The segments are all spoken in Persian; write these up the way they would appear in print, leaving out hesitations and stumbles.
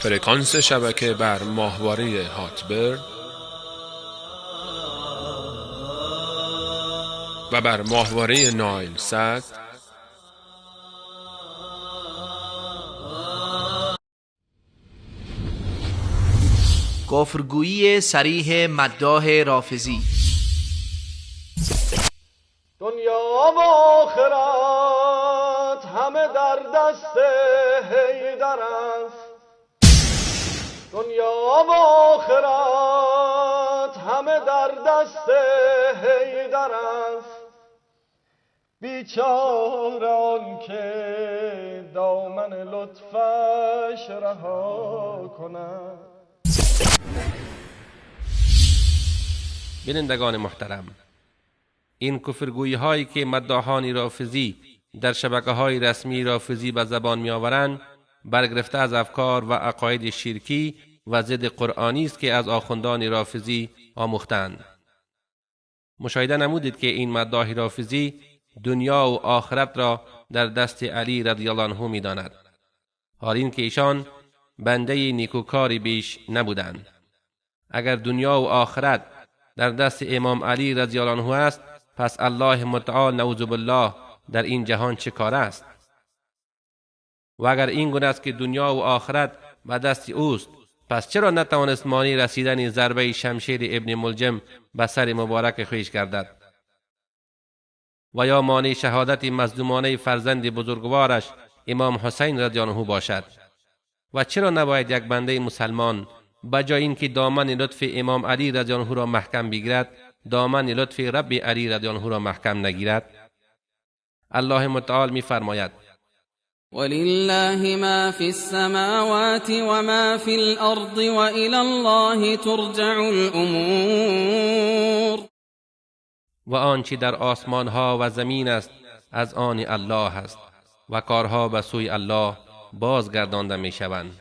فرکانس شبکه بر ماهواره هاتبرد و بر ماهواره نایل سات کفرگویی صریح مداح رافضی. دنیا و آخرت همه در دست حیدر است. دنیا و آخرت همه در دست حیدر است. بیچاره آن که دامن لطفش رها کند. بینندگان محترم، این کفرگویی هایی که مداحان رافضی در شبکه های رسمی رافضی به زبان می آورند برگرفته از افکار و عقاید شرکی و ضد قرآنی است که از آخوندان رافضی آموختند. مشاهده نمودید که این مداح رافضی دنیا و آخرت را در دست علی رضی الله عنه می داند، حال این که ایشان بنده نیکوکاری بیش نبودند. اگر دنیا و آخرت در دست امام علی رضی الله عنه است، پس الله متعال نعوذ بالله در این جهان چه کار است؟ و اگر این گونه است که دنیا و آخرت به دست اوست، پس چرا نتوانست مانع رسیدن ضربه شمشیر ابن ملجم به سر مبارک خویش گردد و یا مانع شهادت مظلومانه فرزند بزرگوارش امام حسین رضی الله عنه باشد؟ و چرا نباید یک بنده مسلمان بجای اینکه دامن لطف امام علی رضی الله عنه را محکم بگیرد، دامن لطف رب علی رضی الله عنه را محکم نگیرد؟ الله متعال می فرماید: ولله ما فی السماوات و ما فی الارض و الی الله ترجع الامور. و آنچه در آسمان ها و زمین است از آن الله است و کارها به سوی الله بازگردانده می شوند.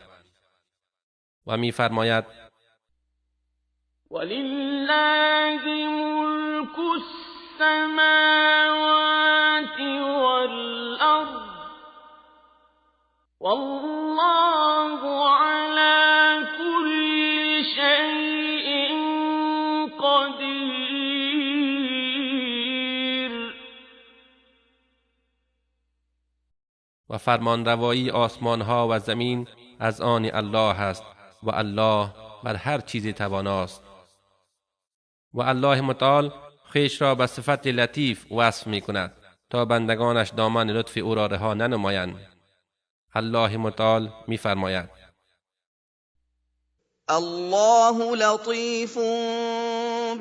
و می فرماید: ولله ملک السماوات والارض والله على كل شيء قدیر. و فرمانروایی آسمان ها و زمین از آن الله است و الله بر هر چیزی تواناست. و الله متعال خویش را به صفت لطیف وصف می کند تا بندگانش دامن لطف او را رها ننمایند. الله متعال می فرماید: الله لطیف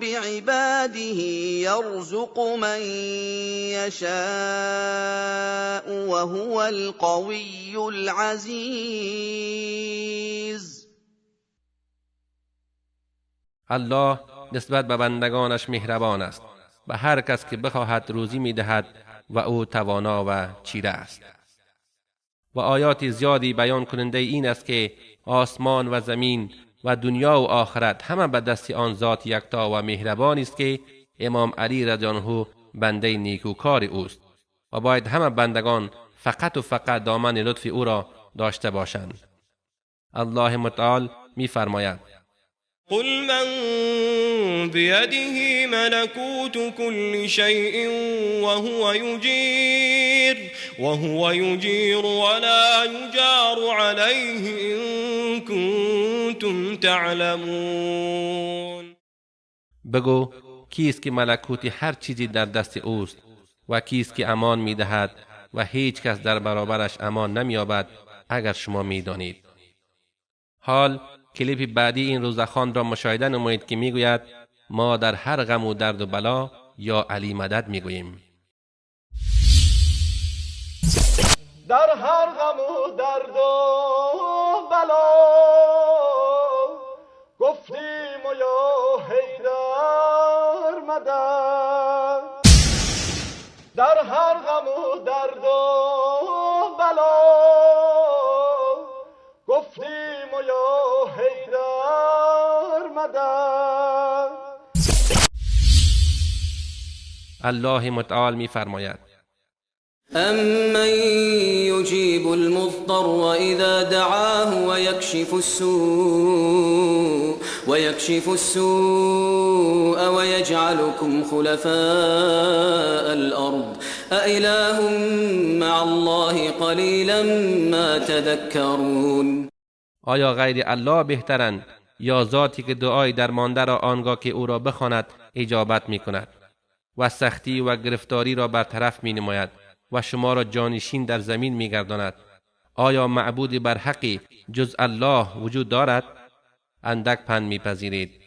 بعباده یرزق من یشاء و هو القوی العزیز. الله نسبت به بندگانش مهربان است، به هر کس که بخواهد روزی می دهد و او توانا و چیره است. و آیات زیادی بیان کننده این است که آسمان و زمین و دنیا و آخرت همه به دست آن ذات یکتا و مهربان است که امام علی رضی الله عنه بنده نیکوکار اوست و باید همه بندگان فقط و فقط دامن لطف او را داشته باشند. الله متعال می فرماید: قل من بيده ملكوت كل شيء وهو يجير ولا يجار عليه إن كنتم تعلمون. بگو کیست که ملکوت هر چیزی در دست اوست و کیست که امان می دهد و هیچ کس در برابرش امان نمی یابد اگر شما می دانید. حال کلیپ بعدی این روزخوان را مشاهده نمایید که می گوید ما در هر غم و درد و بلا یا علی مدد می گوییم. در هر غم و درد و بلا گفتیم و یا حیدر مدد. در هر غم و درد و بلا گفتیم و یا حیدر مدد. الله متعال می فرماید: أَمَّن يُجِيبُ الْمُضْطَرَّ إِذَا دَعَاهُ وَيَكْشِفُ السُّوءَ وَيَجْعَلُكُمْ خُلَفَاءَ الْأَرْضِ أَإِلَٰهٌ مَّعَ اللَّهِ قَلِيلًا مَّا تَذَكَّرُونَ. آیا غیر الله بهترند یا ذاتی که دعای درمانده را آنگاه که او را بخواند اجابت می کند و سختی و گرفتاری را برطرف می نماید و شما را جانشین در زمین می گرداند؟ آیا معبود بر حقی جز الله وجود دارد؟ اندک پند می پذیرید.